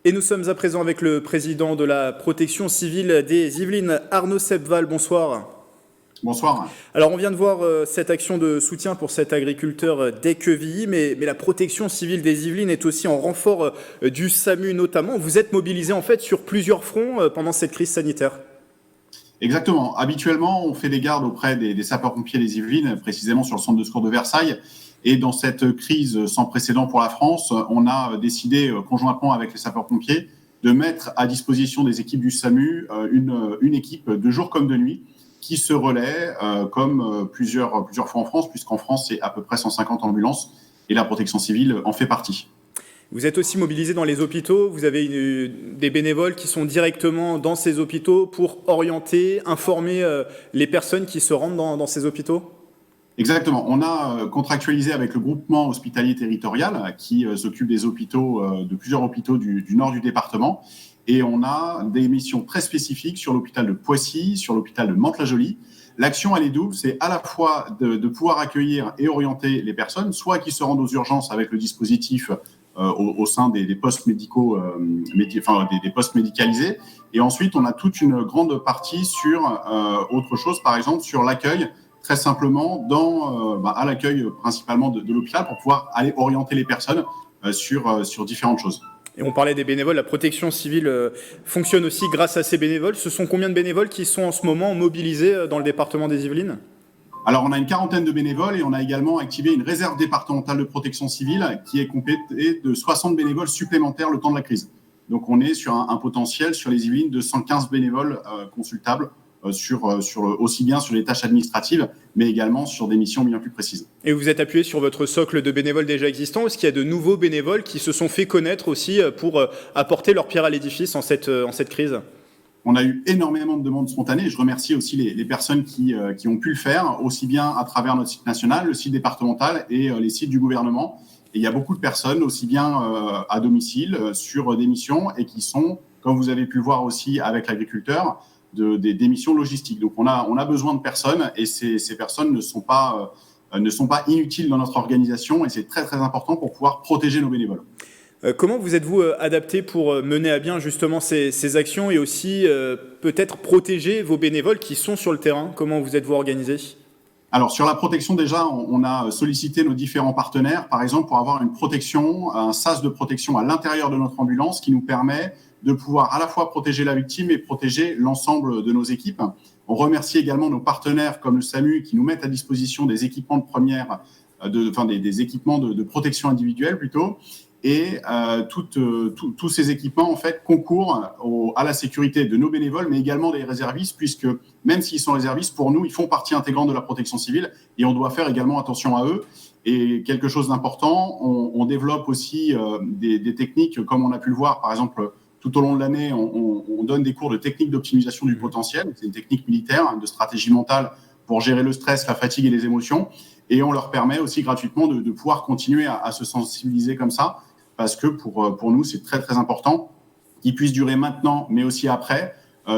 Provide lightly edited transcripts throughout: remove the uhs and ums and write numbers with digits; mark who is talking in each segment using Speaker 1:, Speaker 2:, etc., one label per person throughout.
Speaker 1: Et nous sommes à présent avec le président de la protection civile des Yvelines, Arnaud Sepval. Bonsoir.
Speaker 2: Bonsoir.
Speaker 1: Alors on vient de voir cette action de soutien pour cet agriculteur d'Équevilly, mais la protection civile des Yvelines est aussi en renfort du SAMU notamment. Vous êtes mobilisé en fait sur plusieurs fronts pendant cette crise sanitaire.
Speaker 2: Exactement. Habituellement, on fait des gardes auprès des sapeurs-pompiers des Yvelines, précisément sur le centre de secours de Versailles. Et dans cette crise sans précédent pour la France, on a décidé conjointement avec les sapeurs-pompiers de mettre à disposition des équipes du SAMU une équipe de jour comme de nuit qui se relaie comme plusieurs fois en France, puisqu'en France, c'est à peu près 150 ambulances et la protection civile en fait partie.
Speaker 1: Vous êtes aussi mobilisé dans les hôpitaux, vous avez des bénévoles qui sont directement dans ces hôpitaux pour orienter, informer les personnes qui se rendent dans ces hôpitaux ?
Speaker 2: Exactement. On a contractualisé avec le groupement hospitalier territorial qui s'occupe des hôpitaux, de plusieurs hôpitaux du nord du département. Et on a des missions très spécifiques sur l'hôpital de Poissy, sur l'hôpital de Mantes-la-Jolie. L'action, elle est double. C'est à la fois de pouvoir accueillir et orienter les personnes, soit qui se rendent aux urgences avec le dispositif au sein des postes médicaux, des postes médicalisés. Et ensuite, on a toute une grande partie sur autre chose, par exemple sur l'accueil, très simplement à l'accueil principalement de l'hôpital pour pouvoir aller orienter les personnes sur différentes choses.
Speaker 1: Et on parlait des bénévoles, la protection civile fonctionne aussi grâce à ces bénévoles. Ce sont combien de bénévoles qui sont en ce moment mobilisés dans le département des Yvelines ?
Speaker 2: Alors, on a une quarantaine de bénévoles et on a également activé une réserve départementale de protection civile qui est complétée de 60 bénévoles supplémentaires le temps de la crise. Donc, on est sur un potentiel sur les Yvelines de 115 bénévoles consultables aussi bien sur les tâches administratives, mais également sur des missions bien plus précises.
Speaker 1: Et vous êtes appuyé sur votre socle de bénévoles déjà existants. Est-ce qu'il y a de nouveaux bénévoles qui se sont fait connaître aussi pour apporter leur pierre à l'édifice en cette crise ?
Speaker 2: On a eu énormément de demandes spontanées. Je remercie aussi les personnes qui ont pu le faire, aussi bien à travers notre site national, le site départemental et les sites du gouvernement. Et il y a beaucoup de personnes, aussi bien à domicile, sur des missions et qui sont, comme vous avez pu le voir aussi avec l'agriculteur, des missions logistiques. Donc on a besoin de personnes et ces personnes ne sont pas inutiles dans notre organisation et c'est très très important pour pouvoir protéger nos bénévoles.
Speaker 1: Comment vous êtes-vous adapté pour mener à bien justement ces actions et aussi peut-être protéger vos bénévoles qui sont sur le terrain ? Comment vous êtes-vous organisé ?
Speaker 2: Alors sur la protection déjà, on a sollicité nos différents partenaires, par exemple pour avoir une protection, un sas de protection à l'intérieur de notre ambulance qui nous permet de pouvoir à la fois protéger la victime et protéger l'ensemble de nos équipes. On remercie également nos partenaires comme le SAMU qui nous mettent à disposition des équipements de première, des équipements de protection individuelle plutôt. Et tous ces équipements en fait concourent à la sécurité de nos bénévoles, mais également des réservistes, puisque même s'ils sont réservistes, pour nous, ils font partie intégrante de la protection civile et on doit faire également attention à eux. Et quelque chose d'important, on développe aussi des techniques, comme on a pu le voir, par exemple, tout au long de l'année, on donne des cours de techniques d'optimisation du potentiel. C'est une technique militaire, de stratégie mentale pour gérer le stress, la fatigue et les émotions. Et on leur permet aussi gratuitement de pouvoir continuer à se sensibiliser comme ça, parce que pour nous, c'est très, très important qu'ils puissent durer maintenant, mais aussi après,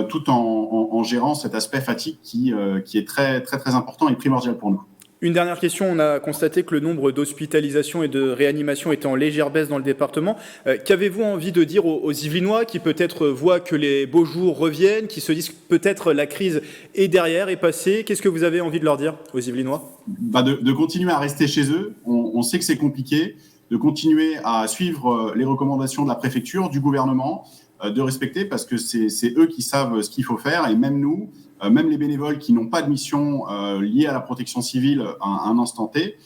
Speaker 2: tout en gérant cet aspect fatigue qui est très, très, très important et primordial pour nous.
Speaker 1: Une dernière question, on a constaté que le nombre d'hospitalisations et de réanimations était en légère baisse dans le département. Qu'avez-vous envie de dire aux Yvelinois qui peut-être voient que les beaux jours reviennent, qui se disent que peut-être la crise est derrière, est passée ? Qu'est-ce que vous avez envie de leur dire aux Yvelinois ?
Speaker 2: De continuer à rester chez eux. On sait que c'est compliqué, de continuer à suivre les recommandations de la préfecture, du gouvernement, de respecter parce que c'est eux qui savent ce qu'il faut faire et même nous, même les bénévoles qui n'ont pas de mission liée à la protection civile à un instant T,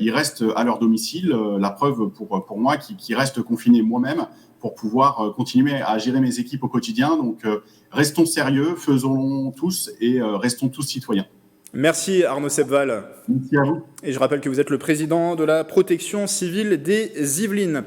Speaker 2: ils restent à leur domicile. La preuve pour moi qui reste confiné moi-même pour pouvoir continuer à gérer mes équipes au quotidien. Donc restons sérieux, faisons-le tous et restons tous citoyens.
Speaker 1: Merci Arnaud Sepval.
Speaker 2: Merci à vous.
Speaker 1: Et je rappelle que vous êtes le président de la protection civile des Yvelines.